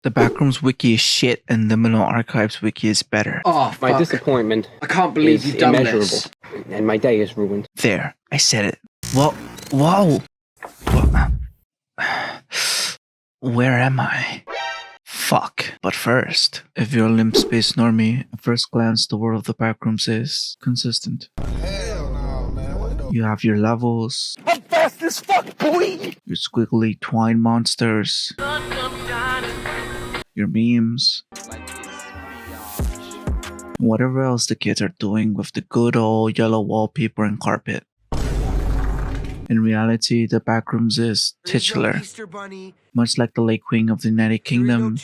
The Backrooms Wiki is shit and the Liminal Archives Wiki is better. Oh, fuck. My disappointment I can't believe you've done immeasurable, this. and my day is ruined. There, I said it. Whoa. Whoa. Where am I? Fuck. But first, if you're a limp space normie, at first glance the world of the Backrooms is consistent. Hell no, man. You have your levels. I'm fast as fuck, boy! Your squiggly twine monsters. Your memes. And whatever else the kids are doing with the good old yellow wallpaper and carpet. In reality, the Backrooms is titular. Much like the Lake Queen of the United Kingdom,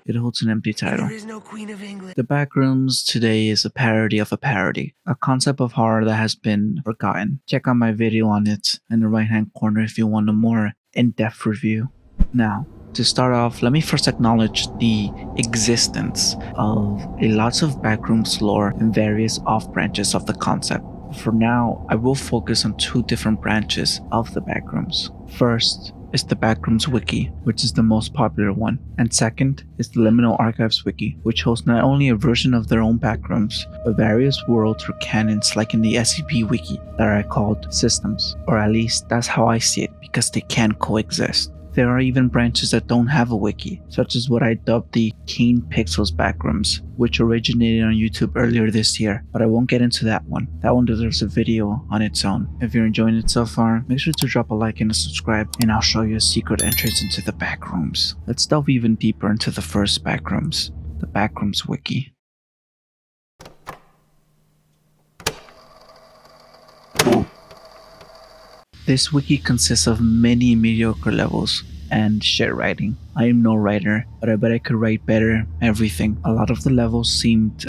it holds an empty title. The Backrooms today is a parody of a parody, a concept of horror that has been forgotten. Check out my video on it in the right hand corner if you want a more in-depth review. Now, to start off, let me first acknowledge the existence of lots of Backrooms lore and various off-branches of the concept. For now, I will focus on two different branches of the Backrooms. First is the Backrooms Wiki, which is the most popular one, and second is the Liminal Archives Wiki, which hosts not only a version of their own Backrooms, but various worlds or canons like in the SCP Wiki that are called systems, or at least that's how I see it because they can coexist. There are even branches that don't have a wiki, such as what I dubbed the Kane Pixels Backrooms, which originated on YouTube earlier this year, but I won't get into that one. That one deserves a video on its own. If you're enjoying it so far, make sure to drop a like and a subscribe, and I'll show you a secret entrance into the Backrooms. Let's delve even deeper into the first Backrooms, the Backrooms Wiki. This wiki consists of many mediocre levels and shit writing. I am no writer, but I bet I could write better everything. A lot of the levels seemed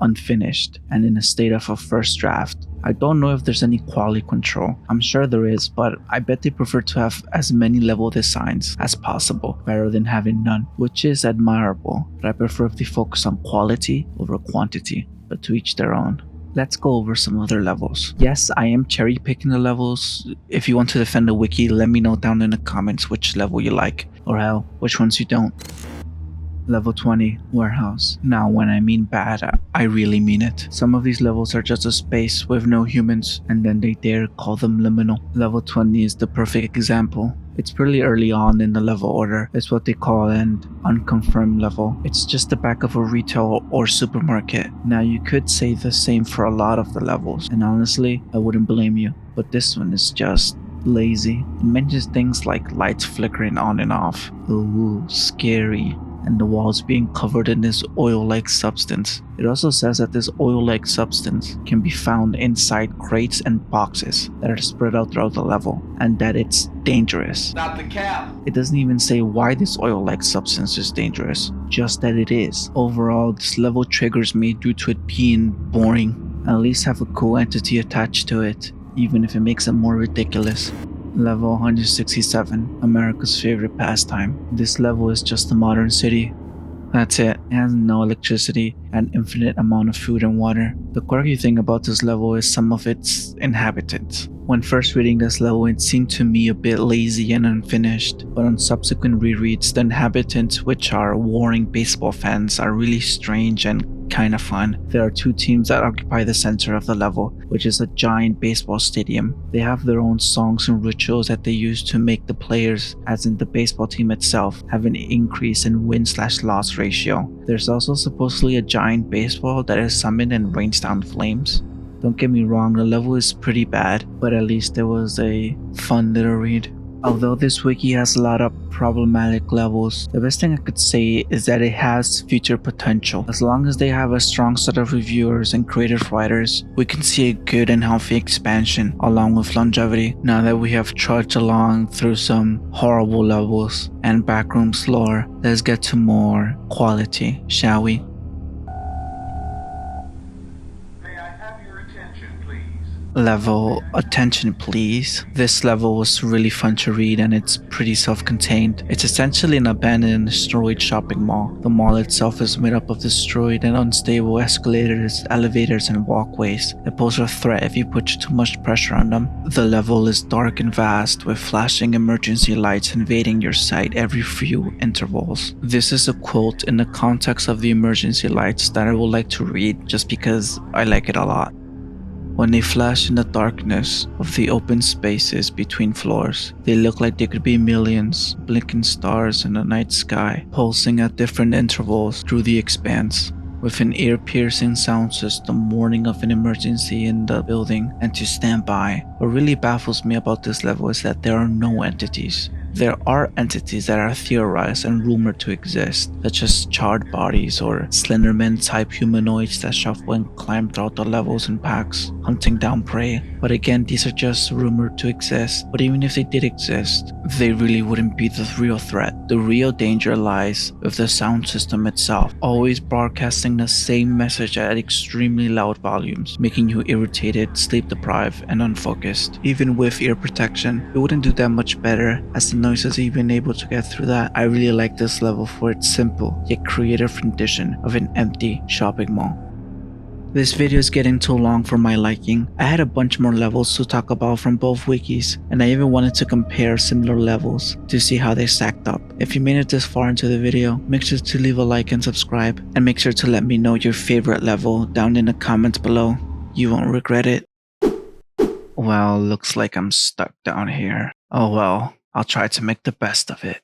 unfinished and in a state of a first draft. I don't know if there's any quality control. I'm sure there is, but I bet they prefer to have as many level designs as possible rather than having none, which is admirable, but I prefer if they focus on quality over quantity, but to each their own. Let's go over some other levels. Yes, I am cherry picking the levels. If you want to defend the wiki, let me know down in the comments which level you like, or hell, which ones you don't. Level 20, Warehouse. Now when I mean bad, I really mean it. Some of these levels are just a space with no humans, and then they dare call them liminal. Level 20 is the perfect example. It's pretty early on in the level order. It's what they call an unconfirmed level. It's just the back of a retail or supermarket. Now you could say the same for a lot of the levels, and honestly, I wouldn't blame you. But this one is just lazy. It mentions things like lights flickering on and off. Ooh, scary. And the walls being covered in this oil-like substance. It also says that this oil-like substance can be found inside crates and boxes that are spread out throughout the level, and that it's dangerous. Not the cap. It doesn't even say why this oil-like substance is dangerous, just that it is. Overall, this level triggers me due to it being boring. At least have a cool entity attached to it, even if it makes it more ridiculous. Level 167, America's favorite pastime. This level is just a modern city. That's it. It has no electricity and infinite amount of food and water. The quirky thing about this level is some of its inhabitants. When first reading this level, it seemed to me a bit lazy and unfinished, but on subsequent rereads, the inhabitants, which are warring baseball fans, are really strange and kind of fun. There are two teams that occupy the center of the level, which is a giant baseball stadium. They have their own songs and rituals that they use to make the players, as in the baseball team itself, have an increase in win/loss ratio. There's also supposedly a giant baseball that is summoned and rains down flames. Don't get me wrong, the level is pretty bad, but at least it was a fun little read. Although this wiki has a lot of problematic levels, the best thing I could say is that it has future potential. As long as they have a strong set of reviewers and creative writers, we can see a good and healthy expansion along with longevity. Now that we have trudged along through some horrible levels and Backrooms lore, let's get to more quality, shall we? May I have your attention, please? Level, attention please. This level was really fun to read and it's pretty self-contained. It's essentially an abandoned asteroid shopping mall. The mall itself is made up of destroyed and unstable escalators, elevators, and walkways that pose a threat if you put too much pressure on them. The level is dark and vast, with flashing emergency lights invading your sight every few intervals. This is a quote in the context of the emergency lights that I would like to read just because I like it a lot. When they flash in the darkness of the open spaces between floors, they look like they could be millions, blinking stars in the night sky, pulsing at different intervals through the expanse. With an ear-piercing sound system warning of an emergency in the building and to stand by. What really baffles me about this level is that there are no entities. There are entities that are theorized and rumored to exist, such as charred bodies or Slenderman-type humanoids that shuffle and climb throughout the levels in packs, hunting down prey. But again, these are just rumored to exist. But even if they did exist, they really wouldn't be the real threat. The real danger lies with the sound system itself, always broadcasting the same message at extremely loud volumes, making you irritated, sleep-deprived, and unfocused. Even with ear protection, it wouldn't do that much better, as the noise is even able to get through that. I really like this level for its simple yet creative rendition of an empty shopping mall. This video is getting too long for my liking. I had a bunch more levels to talk about from both wikis, and I even wanted to compare similar levels to see how they stacked up. If you made it this far into the video, make sure to leave a like and subscribe, and make sure to let me know your favorite level down in the comments below. You won't regret it. Well, looks like I'm stuck down here. Oh well, I'll try to make the best of it.